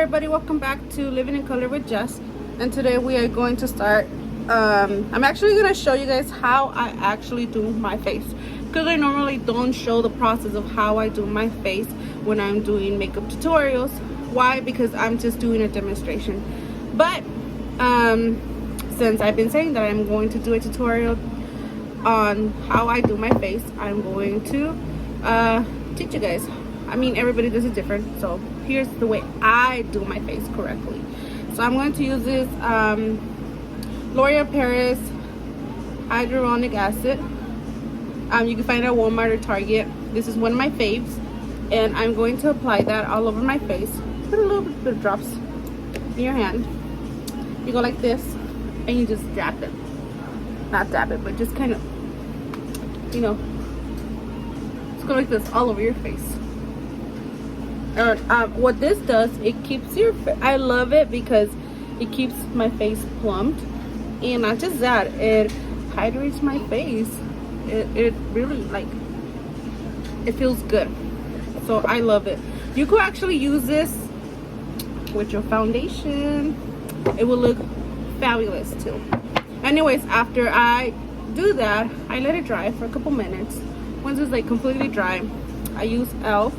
everybody, welcome back to Living in Color with Jess, and today we are going to start I'm actually going to show you guys how I actually do my face, because I normally don't show the process of how I do my face when I'm doing makeup tutorials. Why? Because I'm just doing a demonstration. But since I've been saying that I'm going to do a tutorial on how I do my face, I'm going to teach you guys. I mean, everybody does it different, so here's the way I do my face correctly. So I'm going to use this L'Oreal Paris hyaluronic acid. You can find it at Walmart or Target. This is one of my faves, and I'm going to apply that all over my face. Put a little bit of drops in your hand. You go like this, and you just dab it. Not dab it, but just kind of, you know, just go like this all over your face. What this does, it keeps your I love it because it keeps my face plumped, and not just that, it hydrates my face. It really, like, it feels good, so I love it. You could actually use this with your foundation. It will look fabulous too. Anyways, after I do that, I let it dry for a couple minutes. Once it's like completely dry, I use e.l.f.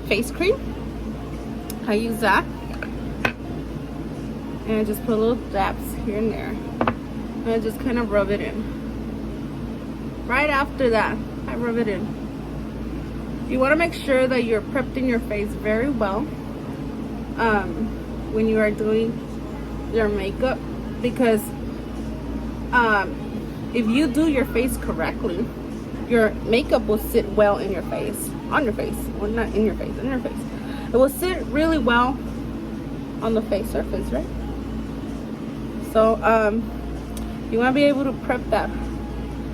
face cream. I use that, and I just put little dabs here and there, and I just kind of rub it in. Right after that, I rub it in. You want to make sure that you're prepped in your face very well when you are doing your makeup, because if you do your face correctly, your makeup will sit well in your face, on your face, well, not in your face, in your face. It will sit really well on the face surface, right? So you want to be able to prep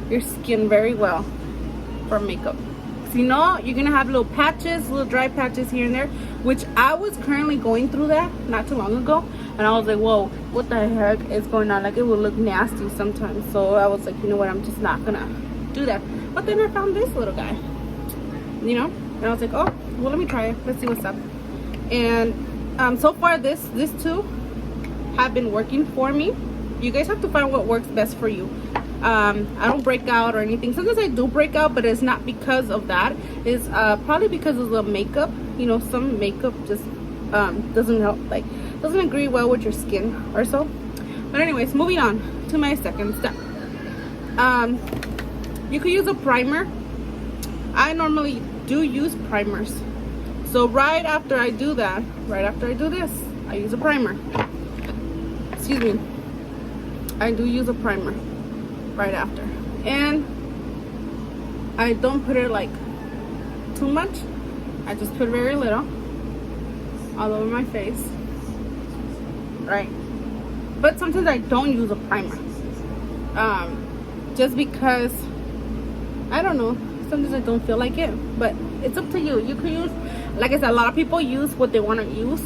your skin very well for makeup. So, you know, you're gonna have little patches, little dry patches here and there, which I was currently going through that not too long ago, and I was like, whoa, what the heck is going on? Like, it will look nasty sometimes. So I was like, you know what, I'm just not gonna do that. But then I found this little guy, you know, and I was like, oh, well, let me try it. Let's see what's up. And so far, these two have been working for me. You guys have to find what works best for you. I don't break out or anything. Sometimes I do break out, but it's not because of that. It's probably because of the makeup. You know, some makeup just doesn't help, like, doesn't agree well with your skin or so. But anyways, moving on to my second step. You could use a primer. I normally do use primers. So right after I do that, right after I do this, I use a primer. Excuse me. I do use a primer right after. And I don't put it like too much. I just put very little all over my face. Right? But sometimes I don't use a primer. Just because, I don't know, sometimes I don't feel like it, but it's up to you. You can use, like I said, a lot of people use what they want to use.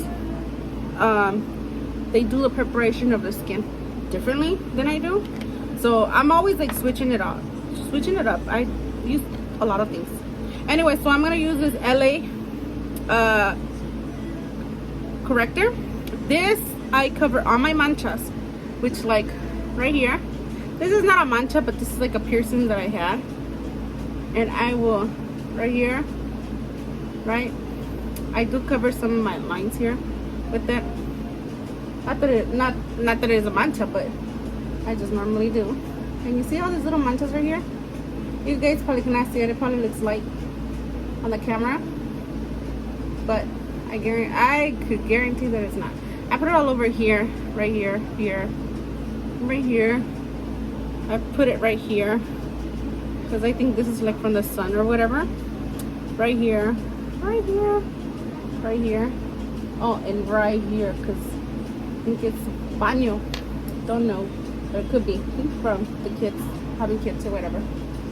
They do the preparation of the skin differently than I do, so I'm always like switching it up. I use a lot of things. Anyway, so I'm gonna use this LA corrector. This I cover on my manchas, which, like, right here. This is not a mancha, but this is like a piercing that I had, and I will right here, right, I do cover some of my lines here with it. Not that it is a mancha, but I just normally do. And you see all these little manchas right here? You guys probably cannot see it. It probably looks light on the camera, but I could guarantee that it's not. I put it all over here, right here, here, right here. I put it right here because I think this is like from the sun or whatever. Right here, right here, right here. Oh, and right here, because I think it's baño. Don't know, but it could be from the kids, having kids or whatever.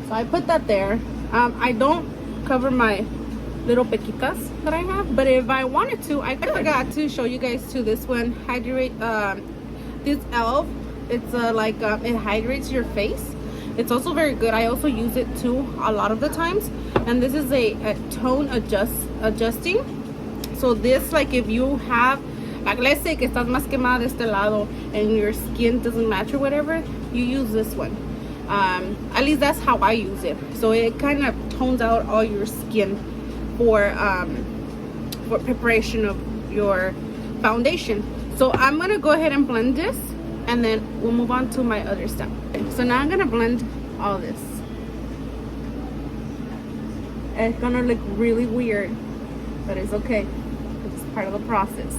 So I put that there. I don't cover my little pequitas that I have, but if I wanted to, I forgot to show you guys too. This one hydrate. This e.l.f. It's like it hydrates your face. It's also very good. I also use it too a lot of the times. And this is a tone adjusting So this, like, if you have, like, let's say que estás más quemada de este lado and your skin doesn't match or whatever, you use this one. At least that's how I use it. So it kind of tones out all your skin for preparation of your foundation. So I'm gonna go ahead and blend this, and then we'll move on to my other step. So now I'm gonna blend all this. It's gonna look really weird, but it's okay. It's part of the process.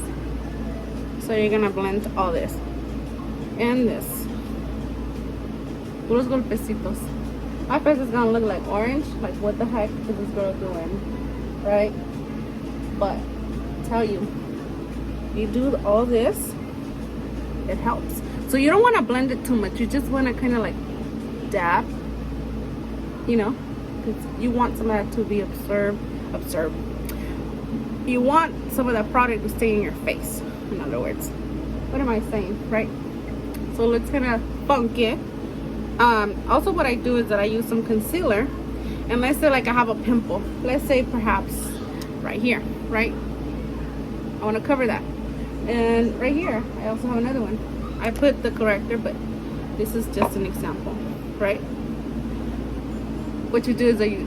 So you're gonna blend all this and this. Puros golpecitos. My face is gonna look like orange. Like, what the heck is this girl doing? Right? But I tell you, you do all this, it helps. So you don't want to blend it too much. You just want to kind of like dab, you know, because you want some of that to be absorbed. You want some of that product to stay in your face, in other words. What am I saying, right? So let's kind of funk it. Also what I do is that I use some concealer, and let's say like I have a pimple, let's say perhaps right here, right? I want to cover that. And right here I also have another one. I put the corrector, but this is just an example, right? What you do is that you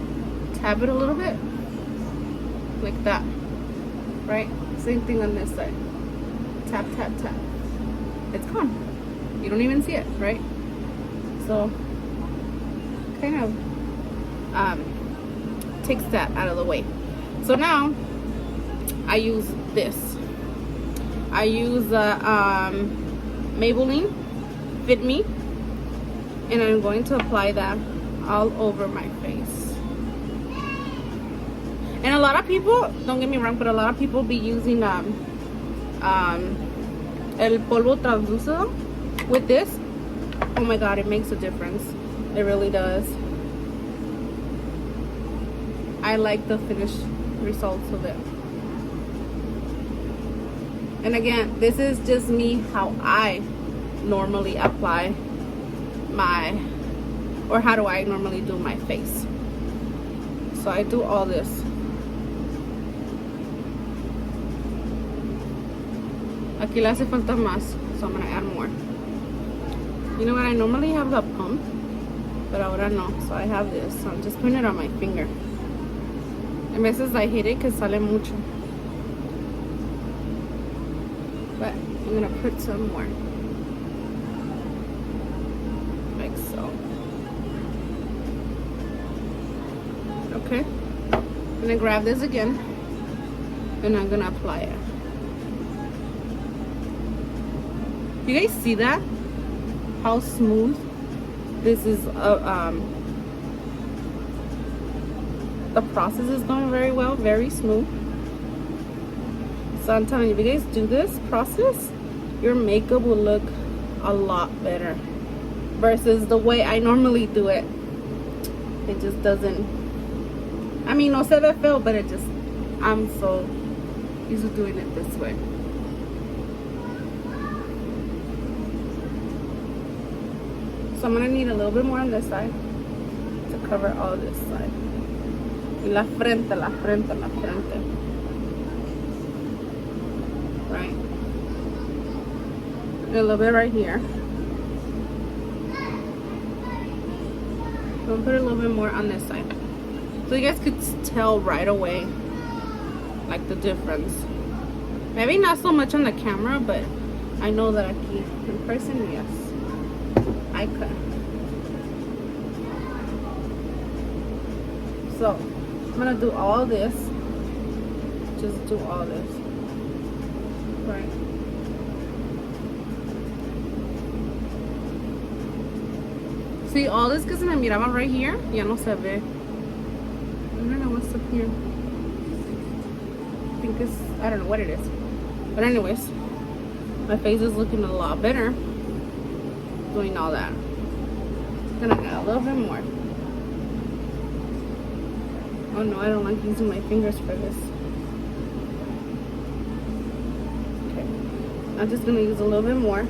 tap it a little bit like that, right? Same thing on this side. Tap, tap, tap. It's gone. You don't even see it, right? So kind of takes that out of the way. So now I use this. I use Maybelline Fit Me, and I'm going to apply that all over my face. And a lot of people, don't get me wrong, but a lot of people be using el polvo translúcido with this. Oh my god, it makes a difference. It really does. I like the finished results of it. And again, this is just me how I normally apply my, or how do I normally do my face. So I do all this. Aquí le hace falta más, so I'm gonna add more. You know what, I normally have the pump, but ahora no, so I have this. So I'm just putting it on my finger. A veces I hate it because sale mucho. But I'm gonna put some more. Like so. Okay. I'm gonna grab this again, and I'm gonna apply it. You guys see that? How smooth this is. The process is going very well, very smooth. So I'm telling you, if you guys do this process, your makeup will look a lot better versus the way I normally do it. It just doesn't, I mean, no se ve feo, but it just, I'm so used to doing it this way. So I'm gonna need a little bit more on this side to cover all this side. La frente, la frente, la frente. Right. And a little bit right here. I'm gonna put a little bit more on this side, so you guys could tell right away, like, the difference. Maybe not so much on the camera, but I know that aquí in person, yes, I could. So I'm gonna do all this. Just do all this. Right. See, all this que se me miraba right here, ya no se ve. I don't know what's up here. I think it's, I don't know what it is. But anyways, my face is looking a lot better doing all that. I'm gonna add a little bit more. Oh no, I don't like using my fingers for this. Okay, I'm just gonna use a little bit more,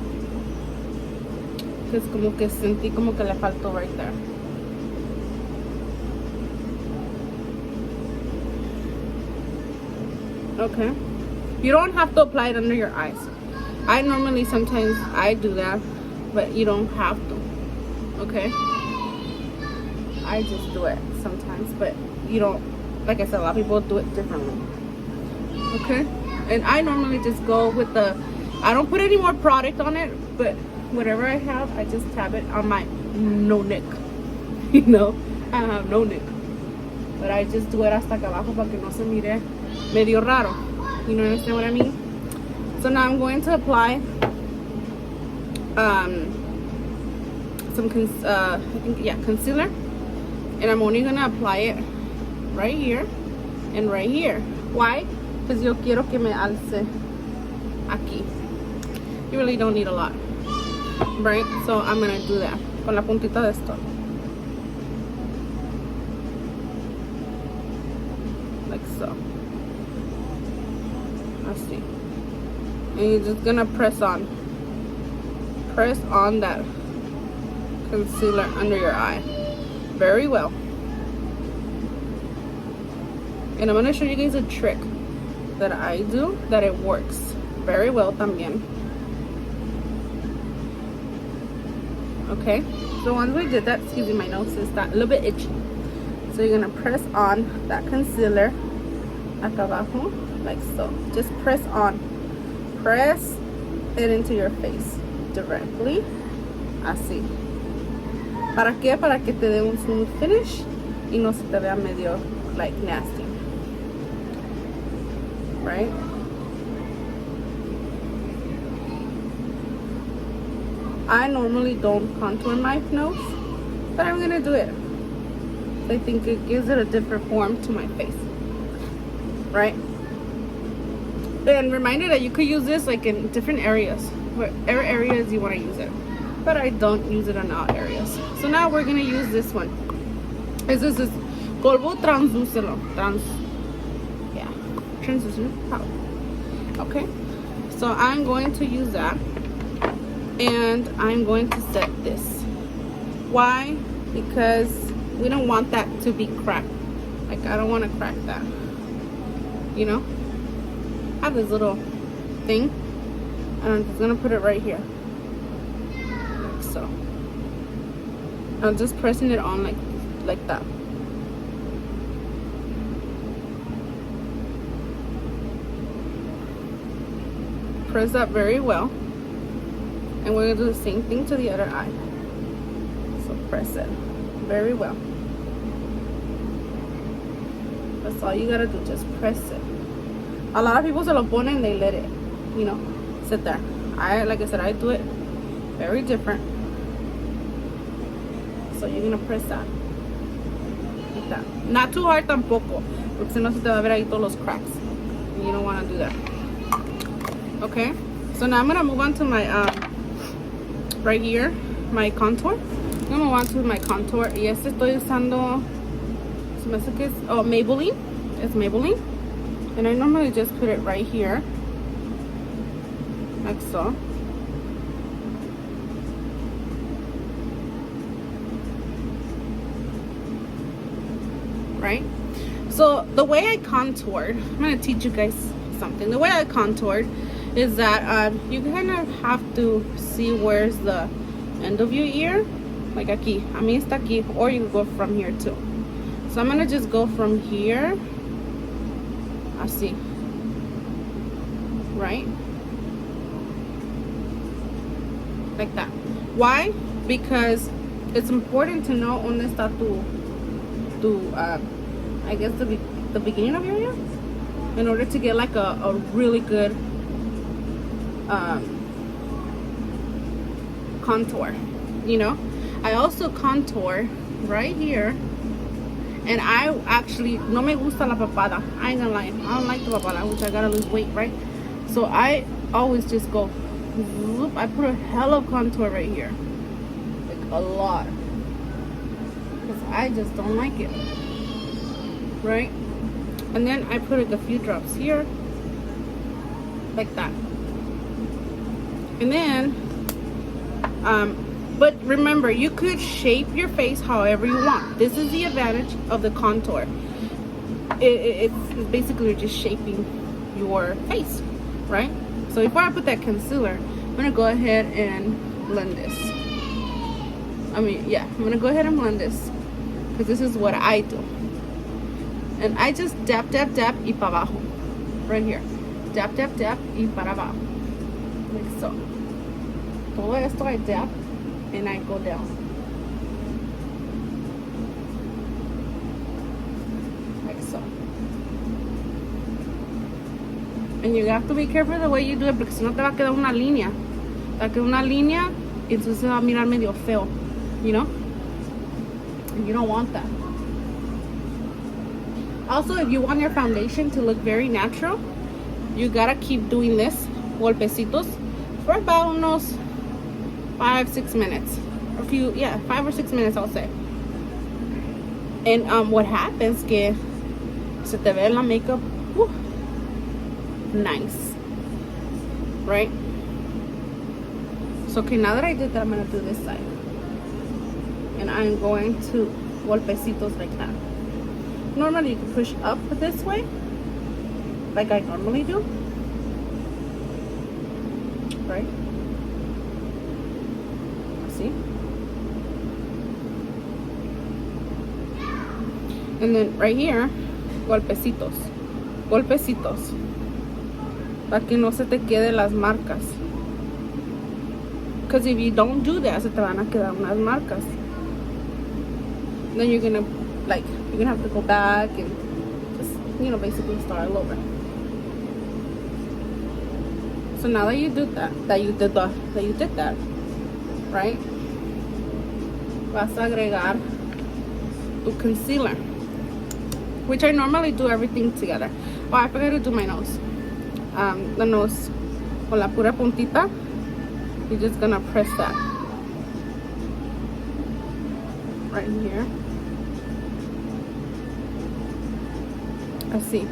because como que sentí como que le faltó right there. Okay, You don't have to apply it under your eyes. I normally sometimes I do that, but you don't have to. Okay, I just do it sometimes, but you don't. Like I said, a lot of people do it differently. Okay, and I normally just go with the, I don't put any more product on it, but whatever I have, I just tap it on my no neck. You know, I have no neck, but I just do it hasta acá abajo para que no se mire medio raro. You know, understand what I mean? So now I'm going to apply some concealer, and I'm only gonna apply it right here and right here. Why? Because yo quiero que me alce aquí. You really don't need a lot, right? So I'm gonna do that con la puntita de esto, like so. Let's see. And you're just gonna press on that concealer under your eye very well. And I'm gonna show you guys a trick that I do that it works very well también. Okay, so once we did that, excuse me, my nose is that a little bit itchy. So you're gonna press on that concealer acá abajo, like so. Just press it into your face directly, así. ¿Para qué? Para que te dé un smooth finish y no se te vea medio like nasty, right? I normally don't contour my nose, but I'm gonna do it. I think it gives it a different form to my face, right? And reminder that you could use this like in different areas, whatever areas you want to use it, but I don't use it in all areas. So now we're gonna use this one. This is polvo translucent, translucent powder. Okay, so I'm going to use that, and I'm going to set this. Why? Because we don't want that to be cracked. Like, I don't want to crack that, you know. I have this little thing, and I'm just gonna put it right here, like so. I'm just pressing it on like that. Press that very well, and we're gonna do the same thing to the other eye. So press it very well. That's all you gotta do, just press it. A lot of people se lo ponen, they let it, you know, sit there. Like I said, I do it very different. So you're gonna press that like that. Not too hard tampoco, porque si no se te va a ver ahí todos los cracks. And you don't want to do that. Okay. So now I'm gonna move on to my right here, my contour. I'm gonna move on to my contour. Y este estoy usando, se me hace que es Maybelline. It's Maybelline. And I normally just put it right here, like so. Right? So the way I contoured, I'm going to teach you guys something. The way I contoured is that you kind of have to see where's the end of your ear. Like aquí. A mí está aquí. Or you can go from here too. So I'm going to just go from here. Así, right? Like that. Why? Because it's important to know dónde está I guess the beginning of your ear, in order to get like a really good contour, you know. I also contour right here. And I actually, no me gusta la papada. I ain't gonna lie. I don't like the papada, which I gotta lose weight, right? So I always just go, whoop. I put a hell of contour right here. Like a lot. Because I just don't like it. Right? And then I put like a few drops here. Like that. And then, but remember, you could shape your face however you want. This is the advantage of the contour. It's basically just shaping your face. right? So before I put that concealer, I'm gonna go ahead and blend this. I'm gonna go ahead and blend this because this is what I do. And I just dab, dab, dab y para abajo. Right here. Dab, dab, dab y para abajo. Like so. Todo esto I dab and I go down. Like so. And you have to be careful the way you do it porque si no te va a quedar una línea. Te va a quedar una línea y entonces se va a mirar medio feo. You know? And you don't want that. Also, if you want your foundation to look very natural, you gotta keep doing this, golpecitos, for about unos 5-6 minutes. 5 or 6 minutes, I'll say. And what happens que se te ve la makeup nice, right? So okay, now that I did that, I'm gonna do this side, and I'm going to golpecitos like that. Normally you can push up this way like I normally do, right? See? And then right here, golpecitos, golpecitos, para que no se te quede las marcas. Because if you don't do that, se te van a quedar unas marcas. Then you're gonna have to go back and just, basically start all over. So now that you did that, you did that, right? Vas a agregar tu concealer, which I normally do everything together. Oh, I forgot to do my nose. The nose con la pura puntita. You're just gonna press that right here. Así.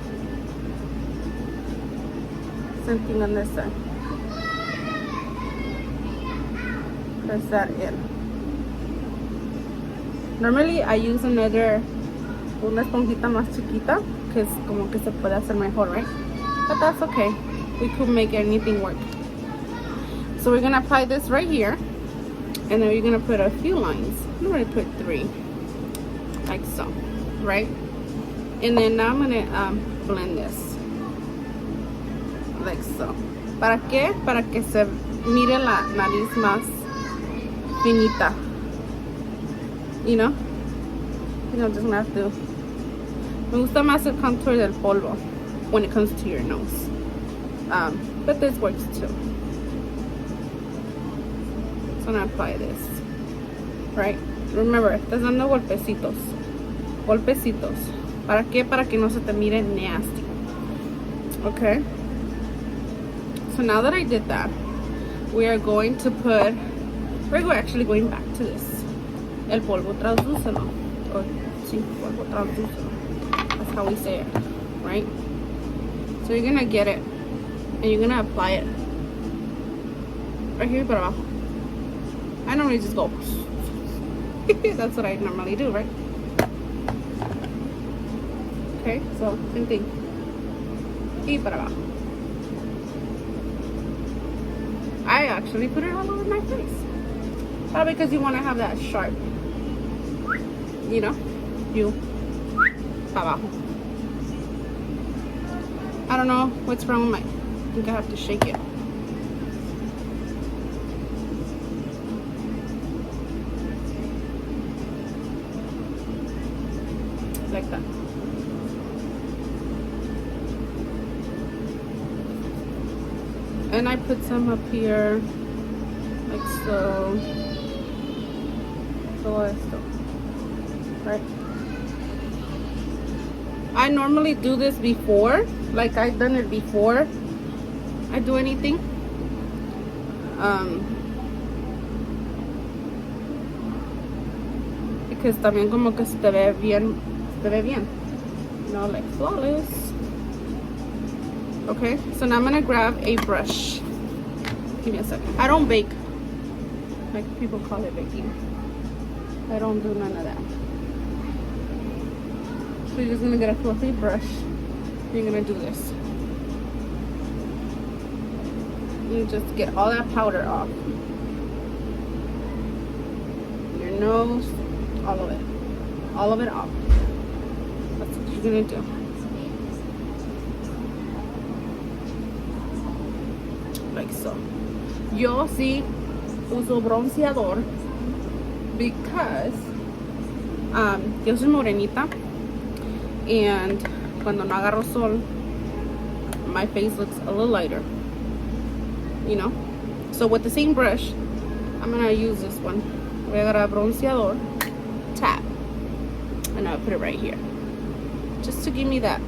Same thing on this side. Press that in. Normally I use una esponjita más chiquita because como que se puede hacer mejor, right? But that's okay. We could make anything work. So we're gonna apply this right here, and then we're gonna put a few lines. I'm gonna put 3, like so, right? And then now I'm gonna blend this, like so. ¿Para qué? Para que se mire la nariz más finita. You know, just gonna have to. Me gusta más el contour del polvo when it comes to your nose, but this works too. So I'm gonna apply this, right? Remember, estás dando golpecitos, golpecitos. ¿Para qué? Para que no se te mire nasty. Okay. So now that I did that, we're actually going back to this. El polvo translúcido. Or, sí, polvo translúcido. That's how we say it, right? So you're gonna get it, and you're gonna apply it right here para abajo. I normally just go. That's what I normally do, right? Okay, so same thing. Y para abajo. I actually put it all over my face. Probably because you want to have that sharp, para abajo. I don't know what's wrong with I think I have to shake it. Like that. And I put some up here, like so. Todo esto, right? I normally do this before, like I've done it before I do anything. Because también como que se te ve bien, like flawless. Okay, so now I'm gonna grab a brush. Give me a second. I don't bake, like people call it baking. I don't do none of that. So you're just gonna get a fluffy brush. You're gonna do this. You just get all that powder off. Your nose, all of it. All of it off. That's what you're gonna do. Like so. Yo sí uso bronceador because yo soy morenita, and cuando no agarro sol, my face looks a little lighter, you know. So with the same brush, I'm gonna use this one. Voy a agarrar bronceador, tap, and I'll put it right here, just to give me that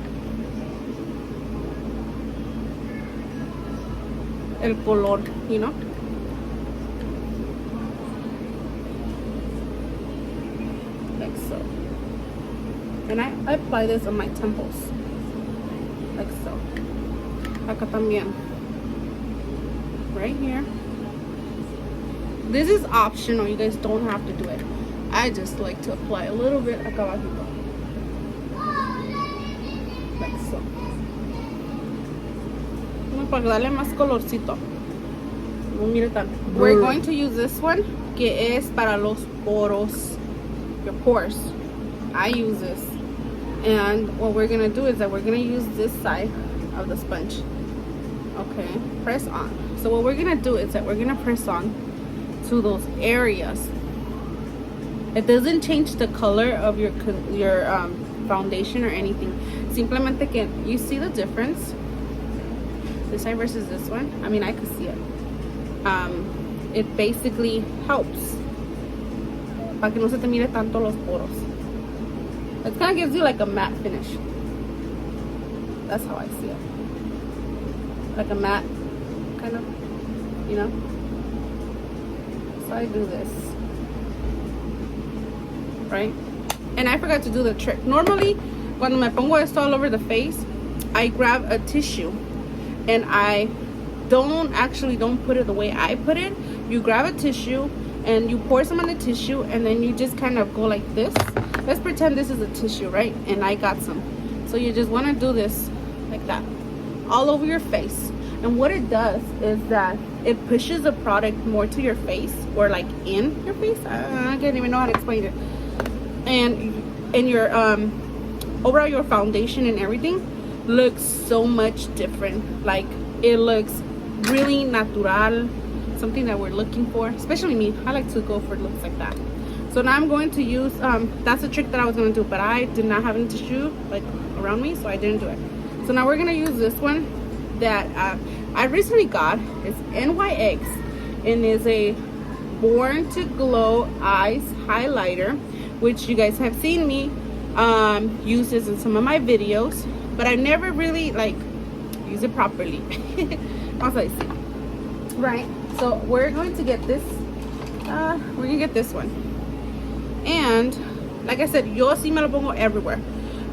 el color, you know. Like so. And I apply this on my temples. Like so. Acá también. Right here. This is optional. You guys don't have to do it. I just like to apply a little bit acá abajito. Like so. Para darle más colorcito. No mire tanto. We're going to use this one, que es para los poros. Your pores. I use this. And what we're gonna do is that we're gonna use this side of the sponge. Okay, press on. So what we're gonna do is that we're gonna press on to those areas. It doesn't change the color of your foundation or anything. Simplemente que you see the difference. This side versus this one. I mean, I could see it. It basically helps para que no se te mire tanto los poros. It kind of gives you like a matte finish. That's how I see it. Like a matte, kind of, you know. So I do this, right? And I forgot to do the trick. Normally, cuando me pongo esto all over the face, I grab a tissue. And I don't put it the way I put it. You grab a tissue and you pour some on the tissue, and then you just kind of go like this. Let's pretend this is a tissue, right? And I got some. So you just want to do this like that all over your face. And what it does is that it pushes the product more to your face, or like in your face. I can't even know how to explain it. And your overall your foundation and everything looks so much different. Like it looks really natural, something that we're looking for. Especially me, I like to go for looks like that. So now I'm going to use that's a trick that I was going to do, but I did not have any tissue like around me, so I didn't do it. So now we're going to use this one that I recently got. It's NYX and is a Born to Glow Eyes highlighter, which you guys have seen me use this in some of my videos, but I never really like use it properly. As I see, right? So we're going to get this. We're gonna get this one, and like I said, yo sí me lo pongo everywhere.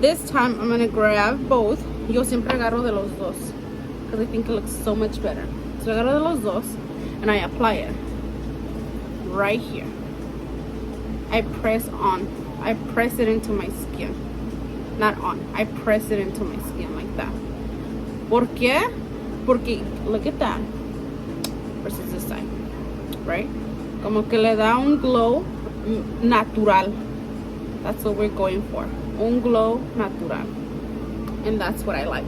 This time I'm gonna grab both. Yo siempre agarro de los dos because I think it looks so much better. So agarro de los dos and I apply it right here. I press on. I press it into my skin. Not on. I press it into my skin like that. ¿Por qué? Porque look at that versus this side, right? Como que le da un glow natural. That's what we're going for. Un glow natural. And that's what I like.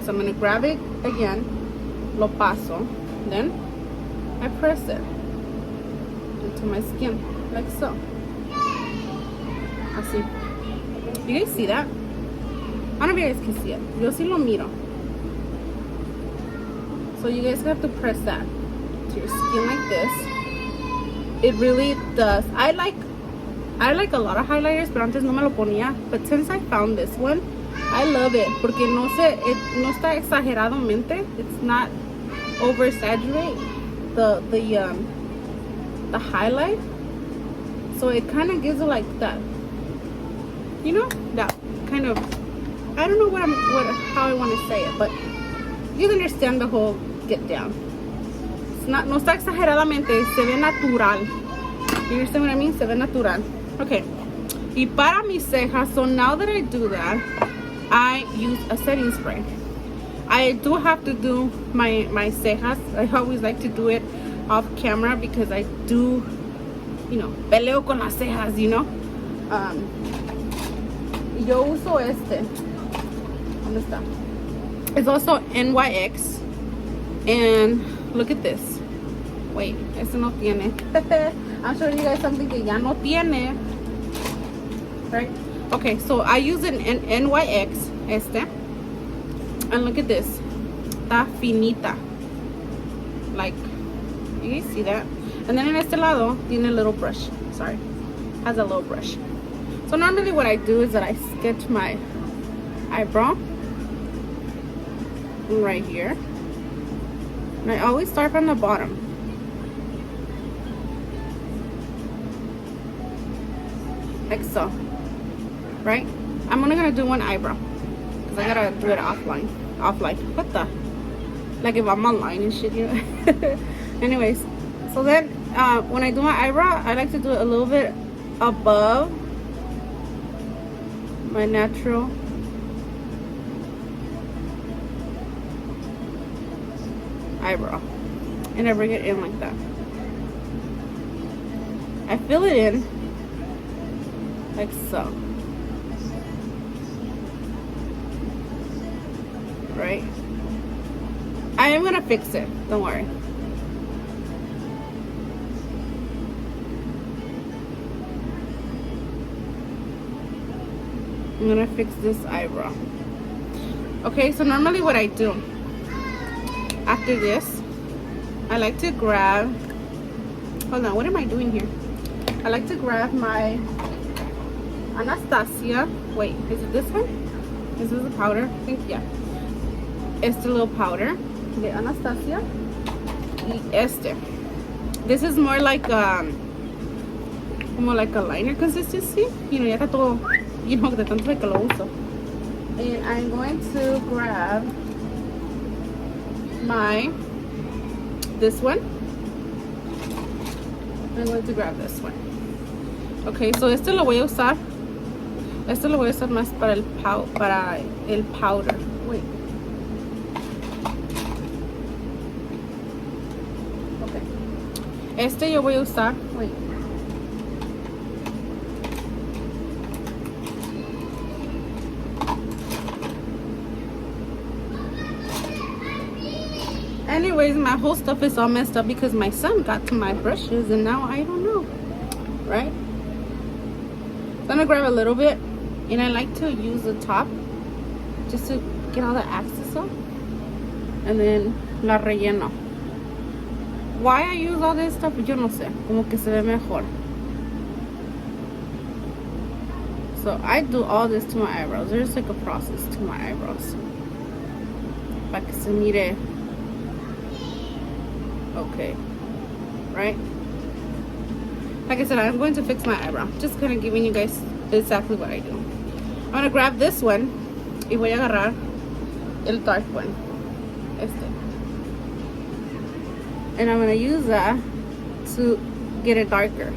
So I'm gonna grab it again, lo paso, then I press it into my skin like so. Así. You guys see that? I don't know if you guys can see it. Yo sí lo miro. So you guys have to press that to your skin like this. It really does. I like a lot of highlighters, pero antes no me lo ponía. But since I found this one, I love it porque no está exageradamente. It's not oversaturate the highlight. So it kind of gives it like that. You know, that kind of, I don't know how I want to say it, but you understand the whole get down. It's not, no está exageradamente, se ve natural. You understand what I mean? Se ve natural. Okay. Y para mis cejas, so now that I do that, I use a setting spray. I do have to do my cejas. I always like to do it off camera because I do, you know, peleo con las cejas, you know. Yo uso este. ¿Dónde está? It's also NYX. And look at this. Wait, este no tiene. I'm showing you guys something que ya no tiene. Right? Okay, so I use an NYX. Este. And look at this. Está finita. Like, you guys see that? And then en este lado, tiene a little brush. Sorry. Has a little brush. So normally what I do is that I sketch my eyebrow right here. And I always start from the bottom. Like so. Right? I'm only gonna do one eyebrow. Because I gotta do it offline. What the? Like if I'm online and shit, you know? Anyways. So then, when I do my eyebrow, I like to do it a little bit above my natural eyebrow, and I bring it in like that. I fill it in like so, right? I am gonna fix it, don't worry. I'm gonna fix this eyebrow. Okay, so normally what I do after this, I like to grab, hold on, what am I doing here? I like to grab my Anastasia, wait, is it this one? Is this the powder? I think, yeah. It's the little powder, the Anastasia. Y este. This is more like, como like a liner consistency. You know, ya está todo, you know, de tanto que lo uso. And I'm going to grab this one. I'm going to grab this one. Okay, so este lo voy a usar. Este lo voy a usar más para el powder. Wait. Okay. Este yo voy a usar. Wait. Anyways, my whole stuff is all messed up because my son got to my brushes and now I don't know, right? So I'm gonna grab a little bit, and I like to use the top just to get all the excess off, and then la relleno. Why I use all this stuff, yo no sé, como que se ve mejor. So I do all this to my eyebrows. There's like a process to my eyebrows. Para que se mire okay, right? Like I said, I'm going to fix my eyebrow. Just kind of giving you guys exactly what I do. I'm gonna grab this one y voy a agarrar el dark one, este, and I'm gonna use that to get it darker.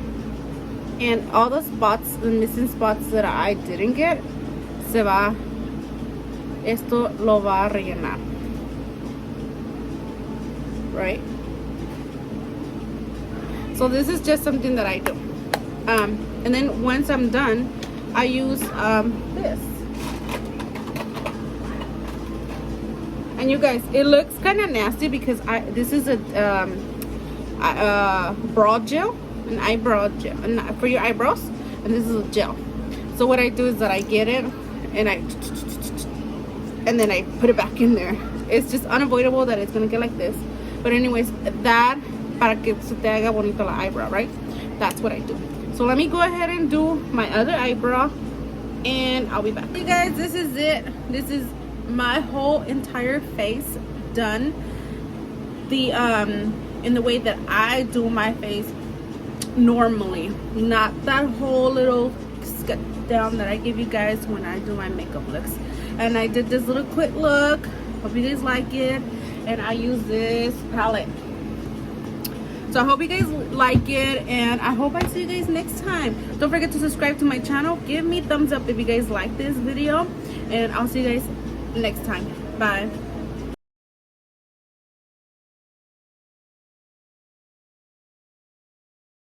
And all the spots, the missing spots that I didn't get, esto lo va a rellenar, right? So this is just something that I do. And then once I'm done, I use this. And you guys, it looks kind of nasty because this is a brow gel, an eyebrow gel, and for your eyebrows, and this is a gel. So what I do is that I get it and then I put it back in there. It's just unavoidable that it's gonna get like this. But anyways, that para que se te haga bonito la eyebrow, right? That's what I do. So let me go ahead and do my other eyebrow and I'll be back. Hey guys, this is it. This is my whole entire face done in the way that I do my face normally, not that whole little sketch down that I give you guys when I do my makeup looks. And I did this little quick look. Hope you guys like it. And I use this palette. So I hope you guys like it, and I hope I see you guys next time. Don't forget to subscribe to my channel. Give me a thumbs up if you guys like this video, and I'll see you guys next time. Bye.